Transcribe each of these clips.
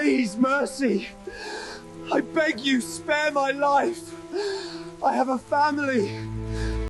Please, mercy. I beg you, spare my life. I have a family.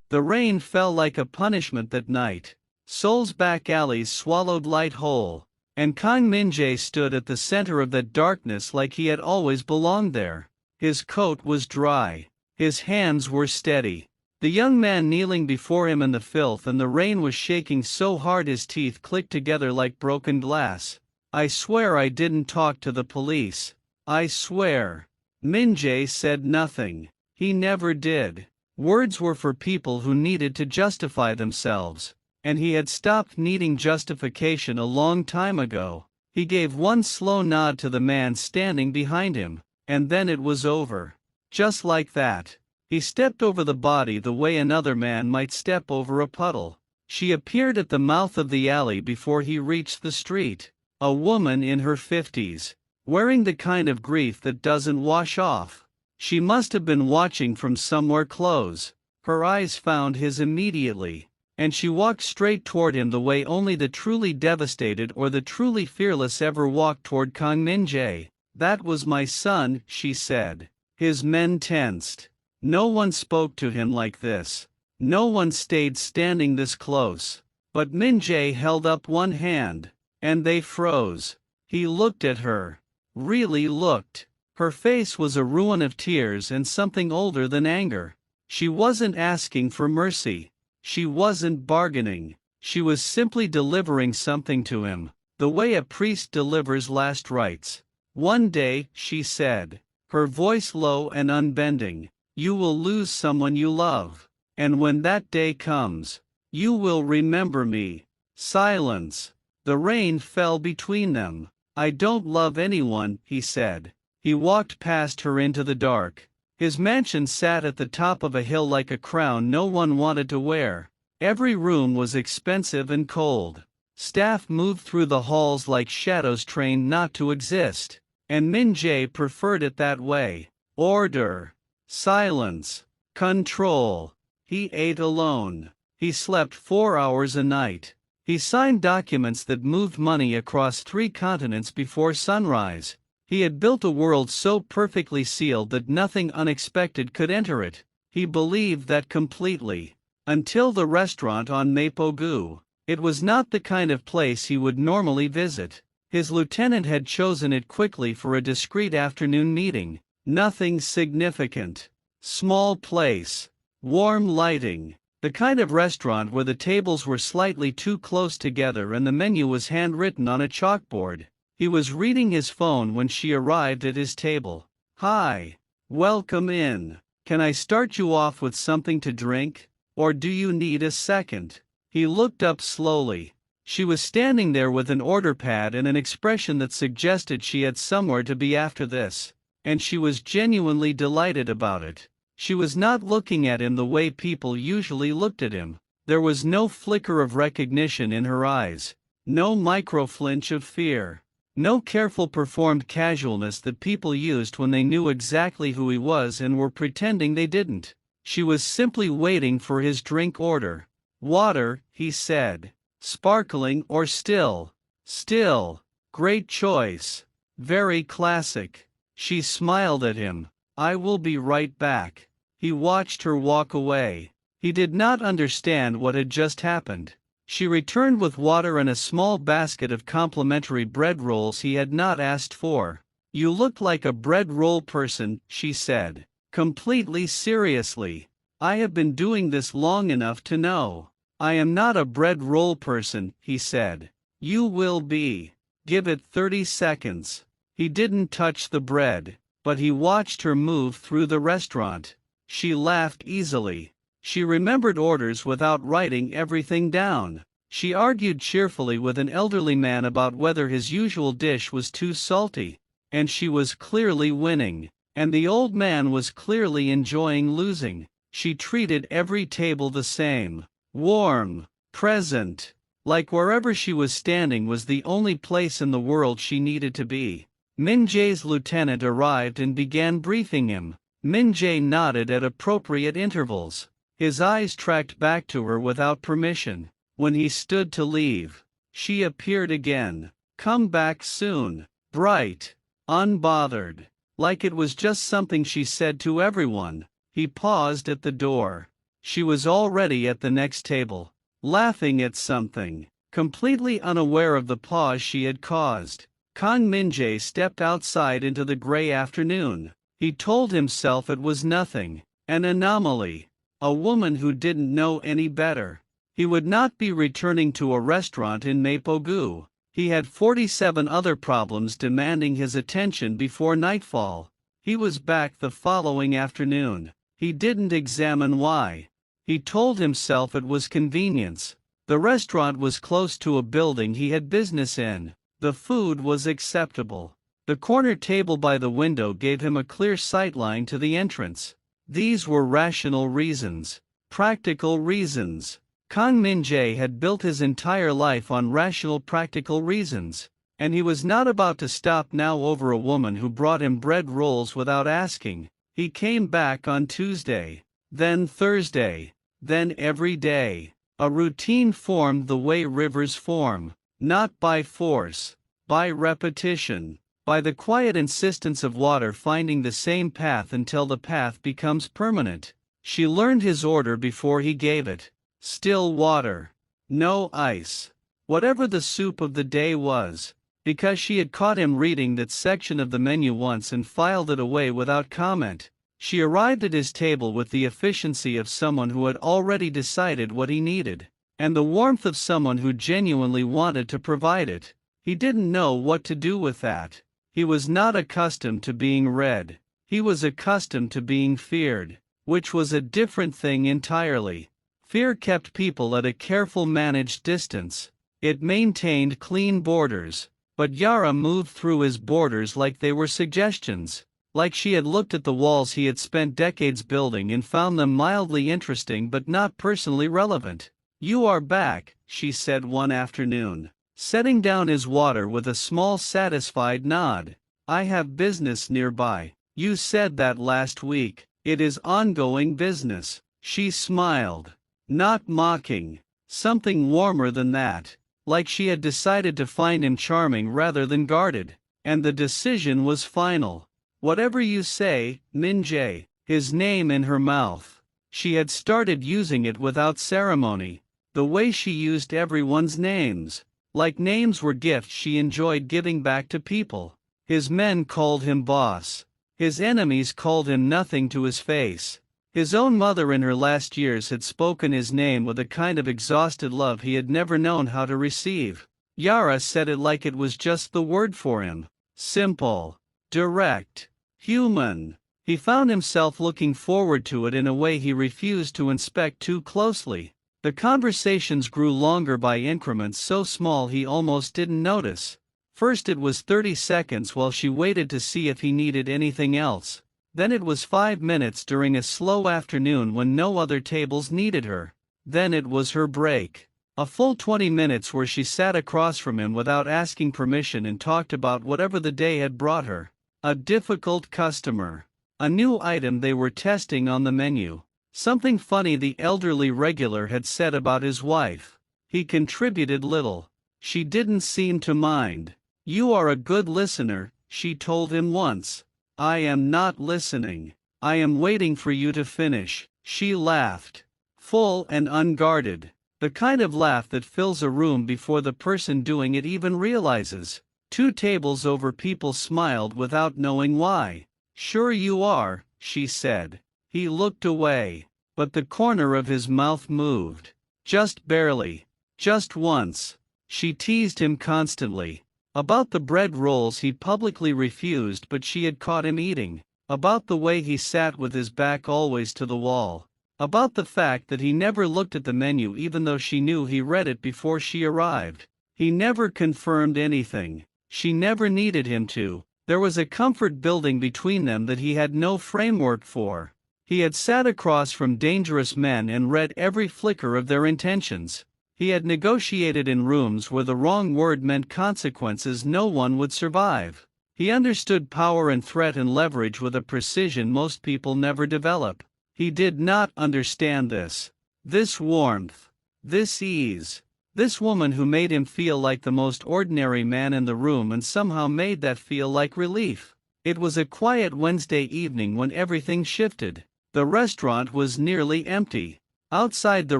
The rain fell like a punishment that night. Seoul's back alleys swallowed light whole, and Kang Min-jae stood at the center of that darkness like he had always belonged there. His coat was dry. His hands were steady. The young man kneeling before him in the filth and the rain was shaking so hard his teeth clicked together like broken glass. I swear I didn't talk to the police. I swear. Min-jae said nothing. He never did. Words were for people who needed to justify themselves, and he had stopped needing justification a long time ago. He gave one slow nod to the man standing behind him, and then it was over. Just like that. He stepped over the body the way another man might step over a puddle. She appeared at the mouth of the alley before he reached the street. A woman in her 50s, wearing the kind of grief that doesn't wash off. She must have been watching from somewhere close. Her eyes found his immediately, and she walked straight toward him the way only the truly devastated or the truly fearless ever walked toward Kang Min-jae. "That was my son," she said. His men tensed. No one spoke to him like this. No one stayed standing this close. But Min-jae held up one hand, and they froze. He looked at her. Really looked. Her face was a ruin of tears and something older than anger. She wasn't asking for mercy. She wasn't bargaining. She was simply delivering something to him, the way a priest delivers last rites. "One day," she said, her voice low and unbending, "you will lose someone you love. And when that day comes, you will remember me." Silence. The rain fell between them. "I don't love anyone," he said. He walked past her into the dark. His mansion sat at the top of a hill like a crown no one wanted to wear. Every room was expensive and cold. Staff moved through the halls like shadows trained not to exist. And Min-jae preferred it that way. Order. Silence. Control. He ate alone. He slept 4 hours a night. He signed documents that moved money across 3 continents before sunrise. He had built a world so perfectly sealed that nothing unexpected could enter it. He believed that completely. Until the restaurant on Mapo-gu. It was not the kind of place he would normally visit. His lieutenant had chosen it quickly for a discreet afternoon meeting. Nothing significant. Small place. Warm lighting. The kind of restaurant where the tables were slightly too close together and the menu was handwritten on a chalkboard. He was reading his phone when she arrived at his table. "Hi. Welcome in. Can I start you off with something to drink? Or do you need a second?" He looked up slowly. She was standing there with an order pad and an expression that suggested she had somewhere to be after this. And she was genuinely delighted about it. She was not looking at him the way people usually looked at him. There was no flicker of recognition in her eyes. No micro-flinch of fear. No careful performed casualness that people used when they knew exactly who he was and were pretending they didn't. She was simply waiting for his drink order. "Water," he said. "Sparkling or still?" "Still." "Great choice. Very classic." She smiled at him. "I will be right back." He watched her walk away. He did not understand what had just happened. She returned with water and a small basket of complimentary bread rolls he had not asked for. "You look like a bread roll person," she said, completely seriously. "I have been doing this long enough to know." "I am not a bread roll person," he said. "You will be. Give it 30 seconds. He didn't touch the bread, but he watched her move through the restaurant. She laughed easily. She remembered orders without writing everything down. She argued cheerfully with an elderly man about whether his usual dish was too salty. And she was clearly winning. And the old man was clearly enjoying losing. She treated every table the same. Warm. Present. Like wherever she was standing was the only place in the world she needed to be. Min-jae's lieutenant arrived and began briefing him. Min-jae nodded at appropriate intervals. His eyes tracked back to her without permission. When he stood to leave, she appeared again. "Come back soon. Bright. unbothered, like it was just something she said to everyone. He paused at the door. She was already at the next table, laughing at something, completely unaware of the pause she had caused. Kang Min-jae stepped outside into the gray afternoon. He told himself it was nothing, an anomaly, a woman who didn't know any better. He would not be returning to a restaurant in Mapogu. He had 47 other problems demanding his attention before nightfall. He was back the following afternoon. He didn't examine why. He told himself it was convenience. The restaurant was close to a building he had business in. The food was acceptable. The corner table by the window gave him a clear sightline to the entrance. These were rational reasons, practical reasons. Kang Min-jae had built his entire life on rational practical reasons, and he was not about to stop now over a woman who brought him bread rolls without asking. He came back on Tuesday, then Thursday, then every day. A routine formed the way rivers form, not by force, by repetition, by the quiet insistence of water finding the same path until the path becomes permanent. She learned his order before he gave it. Still water. No ice. Whatever the soup of the day was. Because she had caught him reading that section of the menu once and filed it away without comment. She arrived at his table with the efficiency of someone who had already decided what he needed, and the warmth of someone who genuinely wanted to provide it. He didn't know what to do with that. He was not accustomed to being read. He was accustomed to being feared, which was a different thing entirely. Fear kept people at a careful managed distance. It maintained clean borders. But Yara moved through his borders like they were suggestions. Like she had looked at the walls he had spent decades building and found them mildly interesting but not personally relevant. "You are back," she said one afternoon, setting down his water with a small satisfied nod. "I have business nearby. You said that last week. It is ongoing business." She smiled. Not mocking. Something warmer than that. Like she had decided to find him charming rather than guarded. And the decision was final. "Whatever you say, Min-jae." His name in her mouth. She had started using it without ceremony. The way she used everyone's names. Like names were gifts she enjoyed giving back to people. His men called him boss. His enemies called him nothing to his face. His own mother in her last years had spoken his name with a kind of exhausted love he had never known how to receive. Yara said it like it was just the word for him. Simple. Direct. Human. He found himself looking forward to it in a way he refused to inspect too closely. The conversations grew longer by increments so small he almost didn't notice. First it was 30 seconds while she waited to see if he needed anything else. Then it was 5 minutes during a slow afternoon when no other tables needed her. Then it was her break. A full 20 minutes where she sat across from him without asking permission and talked about whatever the day had brought her. A difficult customer. A new item they were testing on the menu. Something funny the elderly regular had said about his wife. He contributed little. She didn't seem to mind. "You are a good listener," she told him once. "I am not listening. I am waiting for you to finish." She laughed. Full and unguarded. The kind of laugh that fills a room before the person doing it even realizes. 2 tables over people smiled without knowing why. "Sure you are," she said. He looked away, but the corner of his mouth moved. Just barely. Just once. She teased him constantly. About the bread rolls he publicly refused but she had caught him eating. About the way he sat with his back always to the wall. About the fact that he never looked at the menu even though she knew he read it before she arrived. He never confirmed anything. She never needed him to. There was a comfort building between them that he had no framework for. He had sat across from dangerous men and read every flicker of their intentions. He had negotiated in rooms where the wrong word meant consequences no one would survive. He understood power and threat and leverage with a precision most people never develop. He did not understand this. This warmth. This ease. This woman who made him feel like the most ordinary man in the room and somehow made that feel like relief. It was a quiet Wednesday evening when everything shifted. The restaurant was nearly empty. Outside, the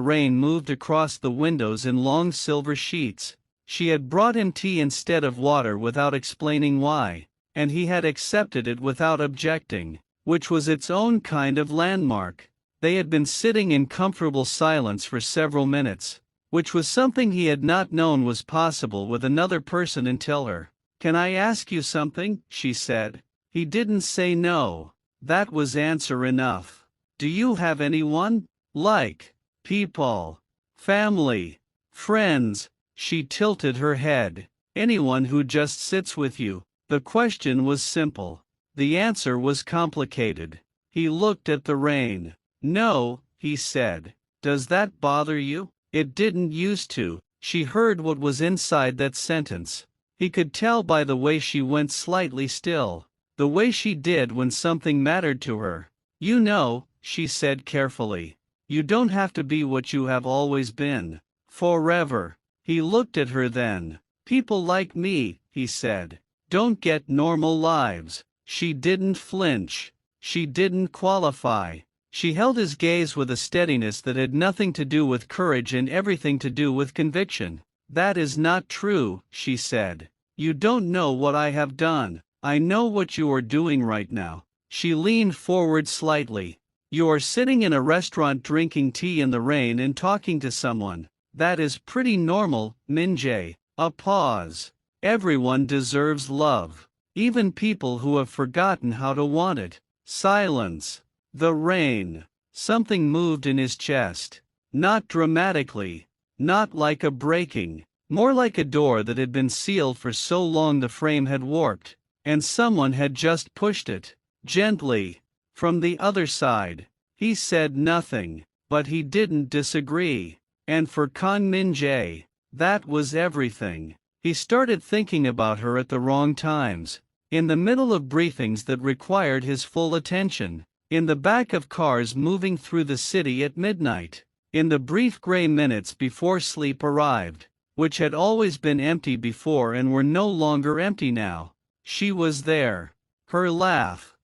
rain moved across the windows in long silver sheets. She had brought him tea instead of water without explaining why, and he had accepted it without objecting, which was its own kind of landmark. They had been sitting in comfortable silence for several minutes, which was something he had not known was possible with another person until her. "Can I ask you something?" she said. He didn't say no. That was answer enough. "Do you have anyone? Like people, family, friends?" She tilted her head. "Anyone who just sits with you." The question was simple. The answer was complicated. He looked at the rain. "No," he said. "Does that bother you?" It didn't used to. She heard what was inside that sentence. He could tell by the way she went slightly still, the way she did when something mattered to her. "You know," she said carefully, "you don't have to be what you have always been. Forever." He looked at her then. "People like me," he said, "don't get normal lives." She didn't flinch. She didn't qualify. She held his gaze with a steadiness that had nothing to do with courage and everything to do with conviction. "That is not true," she said. "You don't know what I have done. I know what you are doing right now." She leaned forward slightly. "You are sitting in a restaurant drinking tea in the rain and talking to someone. That is pretty normal, Minjae." A pause. "Everyone deserves love. Even people who have forgotten how to want it." Silence. The rain. Something moved in his chest. Not dramatically. Not like a breaking. More like a door that had been sealed for so long the frame had warped, and someone had just pushed it. Gently. From the other side. He said nothing, but he didn't disagree. And for Kang Min-jae, that was everything. He started thinking about her at the wrong times. In the middle of briefings that required his full attention. In the back of cars moving through the city at midnight. In the brief gray minutes before sleep arrived, which had always been empty before and were no longer empty now. She was there. Her laugh.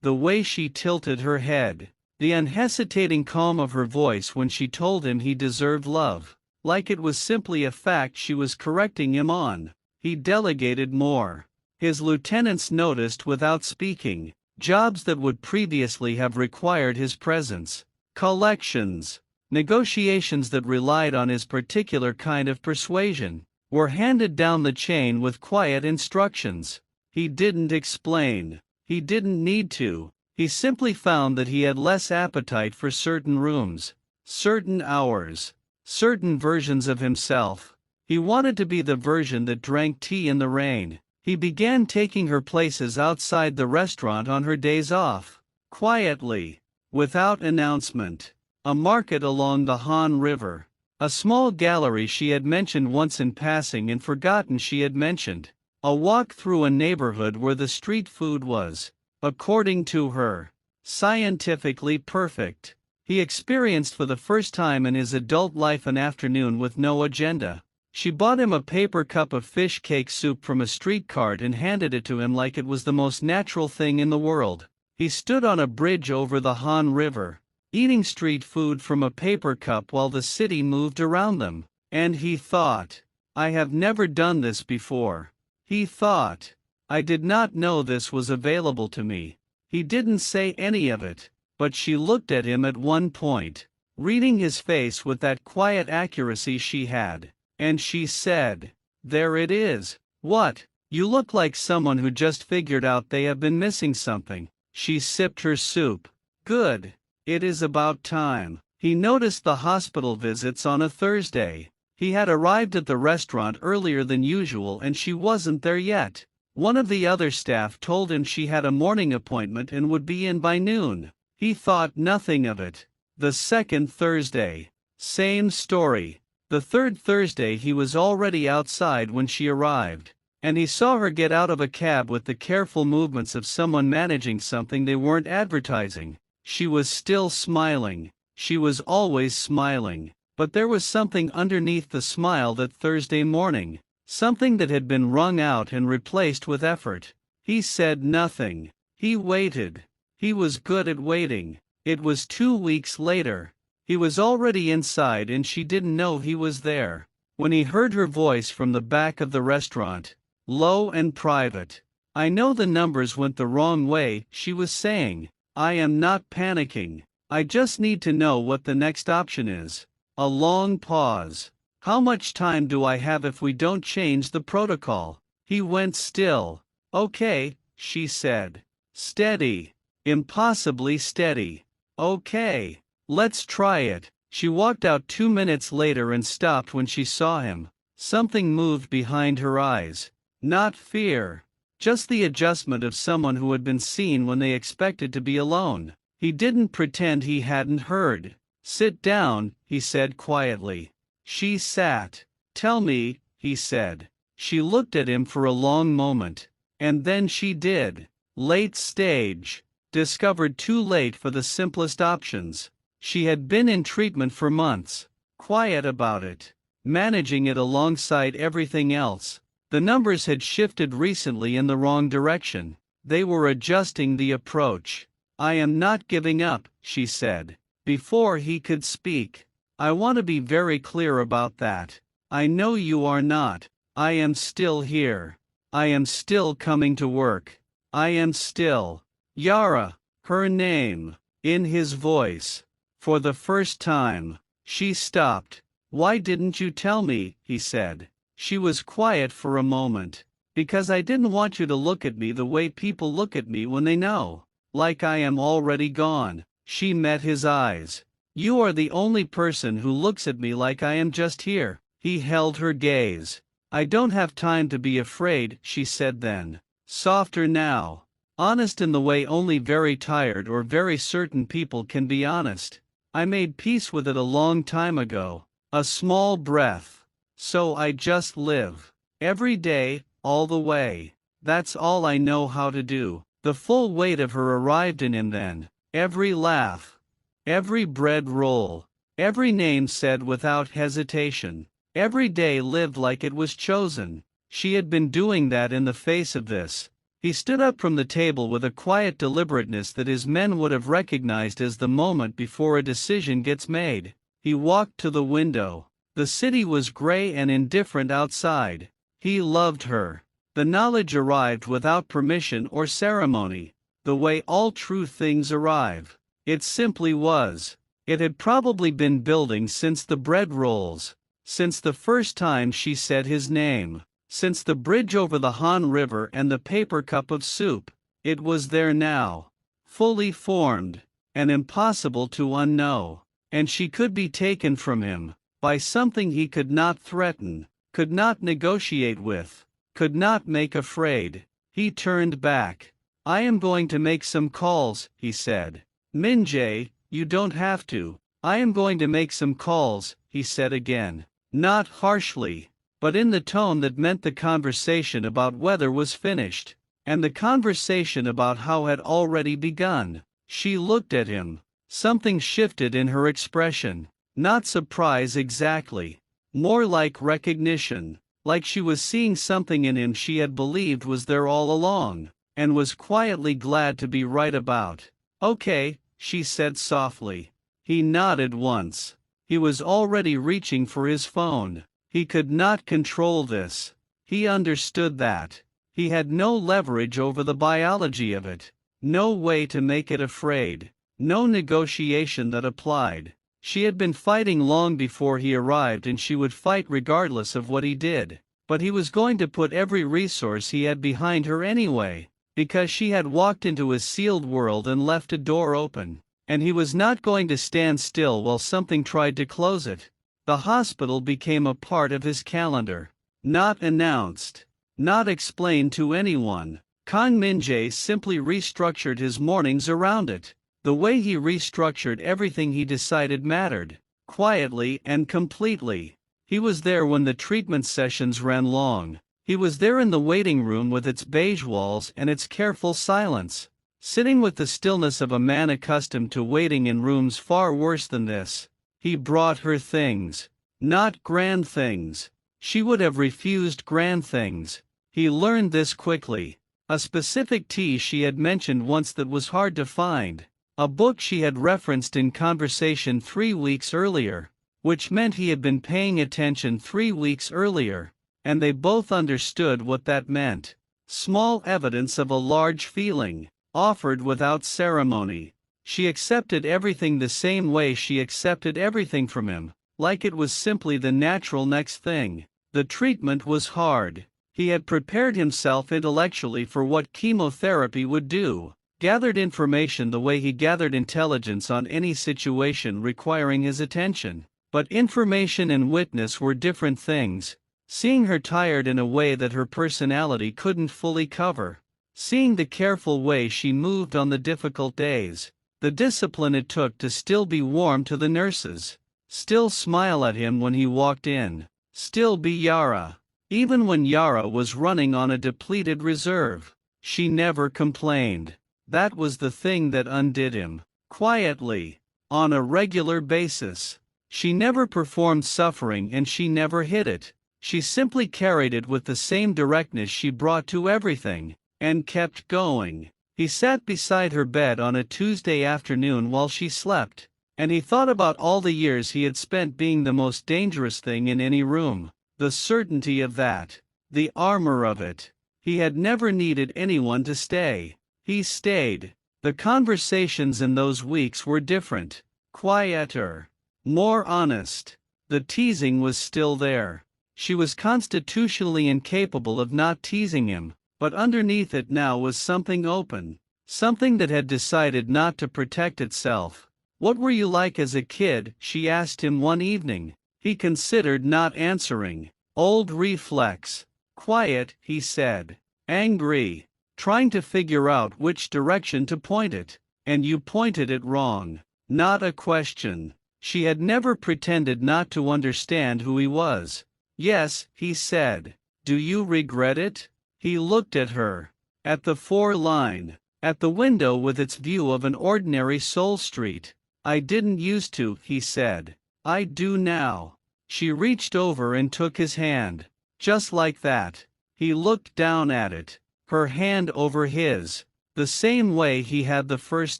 The way she tilted her head. The unhesitating calm of her voice when she told him he deserved love. Like it was simply a fact she was correcting him on. He delegated more. His lieutenants noticed without speaking. Jobs that would previously have required his presence. Collections. Negotiations that relied on his particular kind of persuasion. Were handed down the chain with quiet instructions. He didn't explain. He didn't need to. He simply found that he had less appetite for certain rooms, certain hours, certain versions of himself. He wanted to be the version that drank tea in the rain. He began taking her places outside the restaurant on her days off. Quietly. Without announcement. A market along the Han River. A small gallery she had mentioned once in passing and forgotten she had mentioned. A walk through a neighborhood where the street food was, according to her, scientifically perfect. He experienced for the first time in his adult life an afternoon with no agenda. She bought him a paper cup of fish cake soup from a street cart and handed it to him like it was the most natural thing in the world. He stood on a bridge over the Han River, eating street food from a paper cup while the city moved around them. And he thought, "I have never done this before." He thought, "I did not know this was available to me." He didn't say any of it, but she looked at him at one point, reading his face with that quiet accuracy she had. And she said, "There it is." "What?" "You look like someone who just figured out they have been missing something." She sipped her soup. "Good. It is about time." He noticed the hospital visits on a Thursday. He had arrived at the restaurant earlier than usual and she wasn't there yet. One of the other staff told him she had a morning appointment and would be in by noon. He thought nothing of it. The second Thursday. Same story. The third Thursday he was already outside when she arrived, and he saw her get out of a cab with the careful movements of someone managing something they weren't advertising. She was still smiling. She was always smiling. But there was something underneath the smile that Thursday morning, something that had been wrung out and replaced with effort. He said nothing. He waited. He was good at waiting. It was 2 weeks later. He was already inside and she didn't know he was there. When he heard her voice from the back of the restaurant, low and private. "I know the numbers went the wrong way," she was saying. "I am not panicking. I just need to know what the next option is." A long pause. "How much time do I have if we don't change the protocol?" He went still. "Okay," she said. Steady. Impossibly steady. "Okay. Let's try it." She walked out 2 minutes later and stopped when she saw him. Something moved behind her eyes. Not fear. Just the adjustment of someone who had been seen when they expected to be alone. He didn't pretend he hadn't heard. "Sit down," he said quietly. She sat. "Tell me," he said. She looked at him for a long moment. And then she did. Late stage. Discovered too late for the simplest options. She had been in treatment for months. Quiet about it. Managing it alongside everything else. The numbers had shifted recently in the wrong direction. They were adjusting the approach. "I am not giving up," she said. Before he could speak. "I want to be very clear about that. I know you are not. I am still here. I am still coming to work. I am still." Yara, her name, in his voice. For the first time. She stopped. "Why didn't you tell me?" he said. She was quiet for a moment. "Because I didn't want you to look at me the way people look at me when they know. Like I am already gone." She met his eyes. "You are the only person who looks at me like I am just here." He held her gaze. "I don't have time to be afraid," she said then. Softer now. Honest in the way only very tired or very certain people can be honest. "I made peace with it a long time ago." A small breath. "So I just live. Every day, all the way. That's all I know how to do." The full weight of her arrived in him then. Every laugh. Every bread roll. Every name said without hesitation. Every day lived like it was chosen. She had been doing that in the face of this. He stood up from the table with a quiet deliberateness that his men would have recognized as the moment before a decision gets made. He walked to the window. The city was gray and indifferent outside. He loved her. The knowledge arrived without permission or ceremony, the way all true things arrive. It simply was. It had probably been building since the bread rolls, since the first time she said his name, since the bridge over the Han River and the paper cup of soup. It was there now. Fully formed, and impossible to unknow. And she could be taken from him, by something he could not threaten, could not negotiate with, could not make afraid. He turned back. "I am going to make some calls," he said. "Min-jae, you don't have to." "I am going to make some calls," he said again. Not harshly, but in the tone that meant the conversation about weather was finished, and the conversation about how had already begun. She looked at him. Something shifted in her expression. Not surprise exactly. More like recognition. Like she was seeing something in him she had believed was there all along, and was quietly glad to be right about. "Okay," she said softly. He nodded once. He was already reaching for his phone. He could not control this. He understood that. He had no leverage over the biology of it. No way to make it afraid. No negotiation that applied. She had been fighting long before he arrived and she would fight regardless of what he did. But he was going to put every resource he had behind her anyway, because she had walked into a sealed world and left a door open. And he was not going to stand still while something tried to close it. The hospital became a part of his calendar. Not announced. Not explained to anyone. Kang Min-jae simply restructured his mornings around it. The way he restructured everything he decided mattered. Quietly and completely. He was there when the treatment sessions ran long. He was there in the waiting room with its beige walls and its careful silence. Sitting with the stillness of a man accustomed to waiting in rooms far worse than this. He brought her things. Not grand things. She would have refused grand things. He learned this quickly. A specific tea she had mentioned once that was hard to find. A book she had referenced in conversation 3 weeks earlier, which meant he had been paying attention 3 weeks earlier, and they both understood what that meant. Small evidence of a large feeling, offered without ceremony. She accepted everything the same way she accepted everything from him, like it was simply the natural next thing. The treatment was hard. He had prepared himself intellectually for what chemotherapy would do, gathered information the way he gathered intelligence on any situation requiring his attention. But information and witness were different things. Seeing her tired in a way that her personality couldn't fully cover. Seeing the careful way she moved on the difficult days. The discipline it took to still be warm to the nurses. Still smile at him when he walked in. Still be Yara. Even when Yara was running on a depleted reserve. She never complained. That was the thing that undid him. Quietly. On a regular basis. She never performed suffering and she never hid it. She simply carried it with the same directness she brought to everything, and kept going. He sat beside her bed on a Tuesday afternoon while she slept, and he thought about all the years he had spent being the most dangerous thing in any room. The certainty of that. The armor of it. He had never needed anyone to stay. He stayed. The conversations in those weeks were different. Quieter. More honest. The teasing was still there. She was constitutionally incapable of not teasing him, but underneath it now was something open. Something that had decided not to protect itself. "What were you like as a kid?" she asked him one evening. He considered not answering. Old reflex. "Quiet," he said. "Angry. Trying to figure out which direction to point it. And you pointed it wrong." Not a question. She had never pretended not to understand who he was. "Yes," he said. "Do you regret it?" He looked at her. At the 4 line. At the window with its view of an ordinary Soul Street. "I didn't used to," he said. "I do now." She reached over and took his hand. Just like that. He looked down at it. Her hand over his. The same way he had the first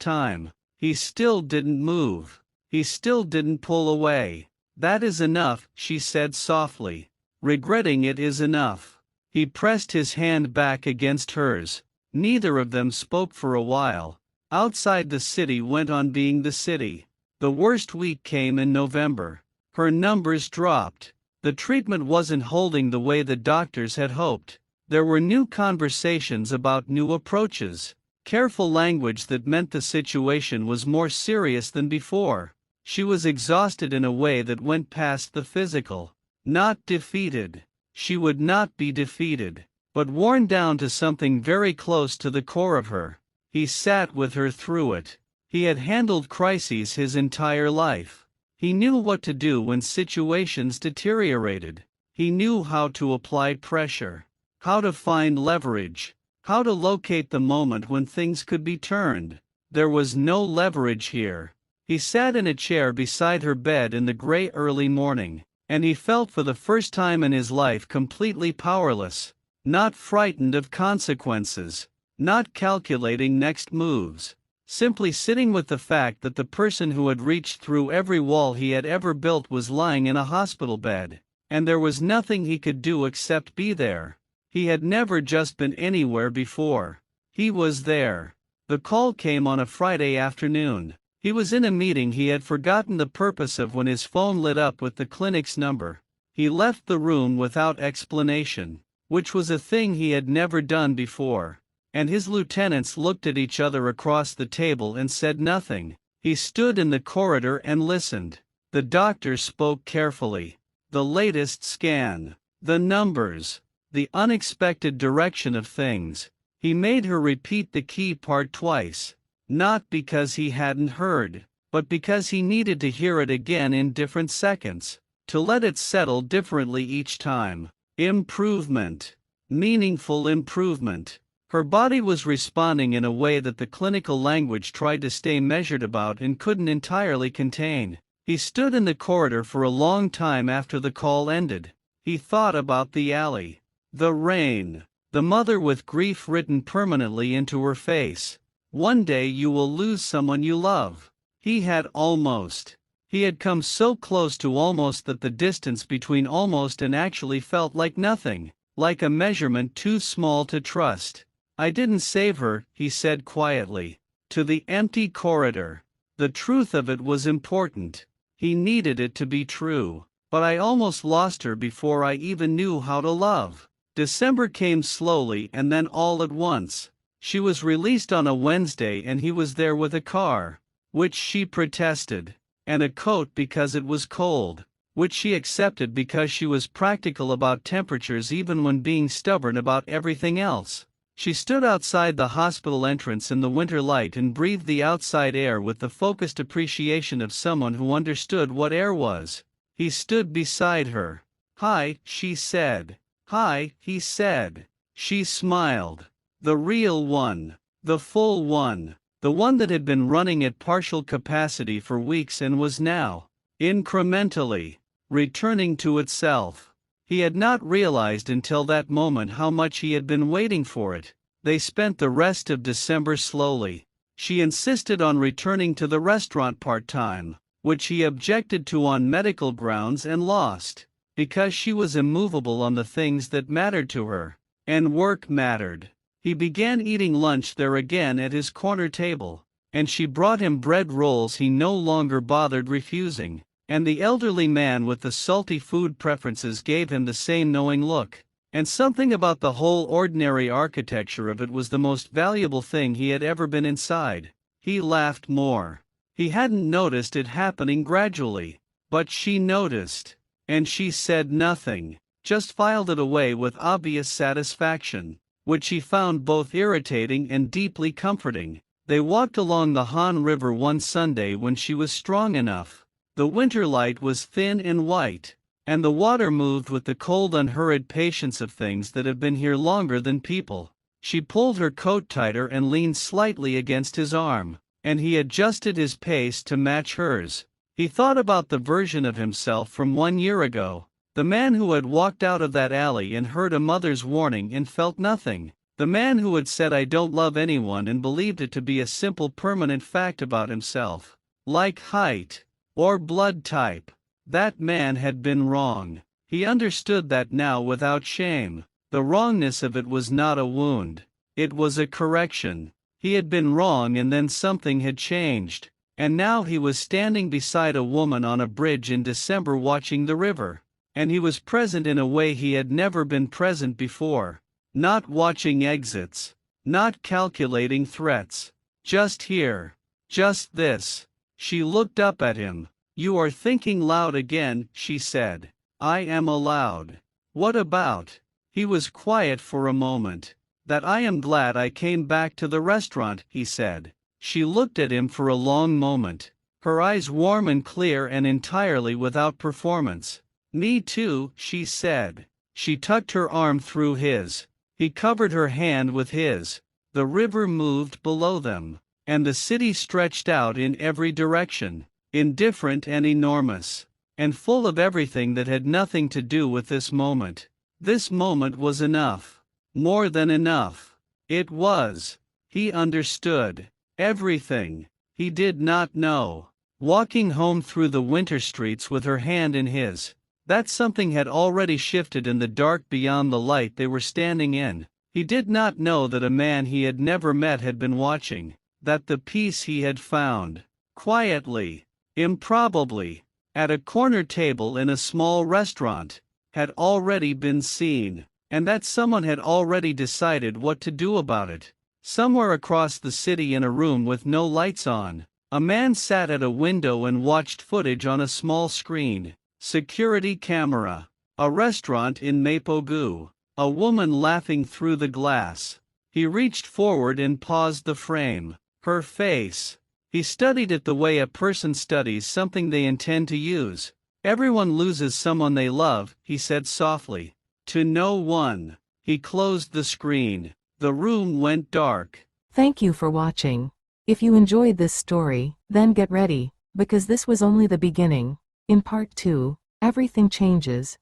time. He still didn't move. He still didn't pull away. "That is enough," she said softly. "Regretting it is enough." He pressed his hand back against hers. Neither of them spoke for a while. Outside, the city went on being the city. The worst week came in November. Her numbers dropped. The treatment wasn't holding the way the doctors had hoped. There were new conversations about new approaches. Careful language that meant the situation was more serious than before. She was exhausted in a way that went past the physical. Not defeated. She would not be defeated. But worn down to something very close to the core of her. He sat with her through it. He had handled crises his entire life. He knew what to do when situations deteriorated. He knew how to apply pressure. How to find leverage. How to locate the moment when things could be turned. There was no leverage here. He sat in a chair beside her bed in the gray early morning, and he felt for the first time in his life completely powerless. Not frightened of consequences. Not calculating next moves. Simply sitting with the fact that the person who had reached through every wall he had ever built was lying in a hospital bed, and there was nothing he could do except be there. He had never just been anywhere before. He was there. The call came on a Friday afternoon. He was in a meeting he had forgotten the purpose of when his phone lit up with the clinic's number. He left the room without explanation, which was a thing he had never done before. And his lieutenants looked at each other across the table and said nothing. He stood in the corridor and listened. The doctor spoke carefully. The latest scan. The numbers. The unexpected direction of things. He made her repeat the key part twice. Not because he hadn't heard, but because he needed to hear it again in different seconds. To let it settle differently each time. Improvement. Meaningful improvement. Her body was responding in a way that the clinical language tried to stay measured about and couldn't entirely contain. He stood in the corridor for a long time after the call ended. He thought about the alley. The rain. The mother with grief written permanently into her face. One day you will lose someone you love. He had almost. He had come so close to almost that the distance between almost and actually felt like nothing, like a measurement too small to trust. I didn't save her, he said quietly. To the empty corridor. The truth of it was important. He needed it to be true. But I almost lost her before I even knew how to love. December came slowly and then all at once. She was released on a Wednesday and he was there with a car, which she protested, and a coat because it was cold, which she accepted because she was practical about temperatures even when being stubborn about everything else. She stood outside the hospital entrance in the winter light and breathed the outside air with the focused appreciation of someone who understood what air was. He stood beside her. "Hi," she said. "Hi," he said. She smiled. The real one. The full one. The one that had been running at partial capacity for weeks and was now, incrementally, returning to itself. He had not realized until that moment how much he had been waiting for it. They spent the rest of December slowly. She insisted on returning to the restaurant part-time, which he objected to on medical grounds and lost, because she was immovable on the things that mattered to her, and work mattered. He began eating lunch there again at his corner table, and she brought him bread rolls he no longer bothered refusing, and the elderly man with the salty food preferences gave him the same knowing look, and something about the whole ordinary architecture of it was the most valuable thing he had ever been inside. He laughed more. He hadn't noticed it happening gradually, but she noticed. And she said nothing, just filed it away with obvious satisfaction, which he found both irritating and deeply comforting. They walked along the Han River one Sunday when she was strong enough. The winter light was thin and white, and the water moved with the cold unhurried patience of things that have been here longer than people. She pulled her coat tighter and leaned slightly against his arm, and he adjusted his pace to match hers. He thought about the version of himself from 1 year ago, the man who had walked out of that alley and heard a mother's warning and felt nothing, the man who had said "I don't love anyone" and believed it to be a simple permanent fact about himself, like height or blood type. That man had been wrong. He understood that now without shame. The wrongness of it was not a wound, it was a correction. He had been wrong and then something had changed. And now he was standing beside a woman on a bridge in December watching the river. And he was present in a way he had never been present before. Not watching exits. Not calculating threats. Just here. Just this. She looked up at him. "You are thinking loud again," she said. "I am allowed." "What about?" He was quiet for a moment. "That I am glad I came back to the restaurant," he said. She looked at him for a long moment, her eyes warm and clear and entirely without performance. "Me too," she said. She tucked her arm through his. He covered her hand with his. The river moved below them, and the city stretched out in every direction, indifferent and enormous, and full of everything that had nothing to do with this moment. This moment was enough. More than enough. It was. He understood. Everything. He did not know. Walking home through the winter streets with her hand in his. That something had already shifted in the dark beyond the light they were standing in. He did not know that a man he had never met had been watching. That the peace he had found, quietly, improbably, at a corner table in a small restaurant, had already been seen. And that someone had already decided what to do about it. Somewhere across the city in a room with no lights on, a man sat at a window and watched footage on a small screen. Security camera. A restaurant in Mapogu. A woman laughing through the glass. He reached forward and paused the frame. Her face. He studied it the way a person studies something they intend to use. "Everyone loses someone they love," he said softly. "To no one." He closed the screen. The room went dark. Thank you for watching. If you enjoyed this story, then get ready. Because this was only the beginning. In part 2, everything changes.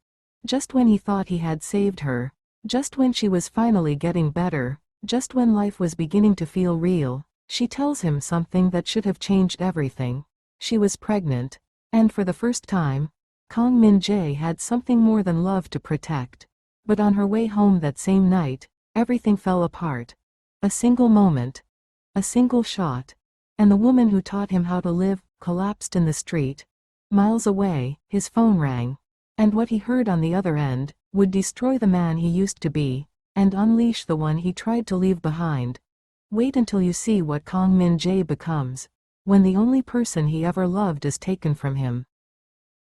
Just when he thought he had saved her. Just when she was finally getting better. Just when life was beginning to feel real. She tells him something that should have changed everything. She was pregnant. And for the first time, Kang Min-jae had something more than love to protect. But on her way home that same night, everything fell apart. A single moment. A single shot. And the woman who taught him how to live collapsed in the street. Miles away, his phone rang. And what he heard on the other end would destroy the man he used to be, and unleash the one he tried to leave behind. Wait until you see what Kang Min-jae becomes, when the only person he ever loved is taken from him.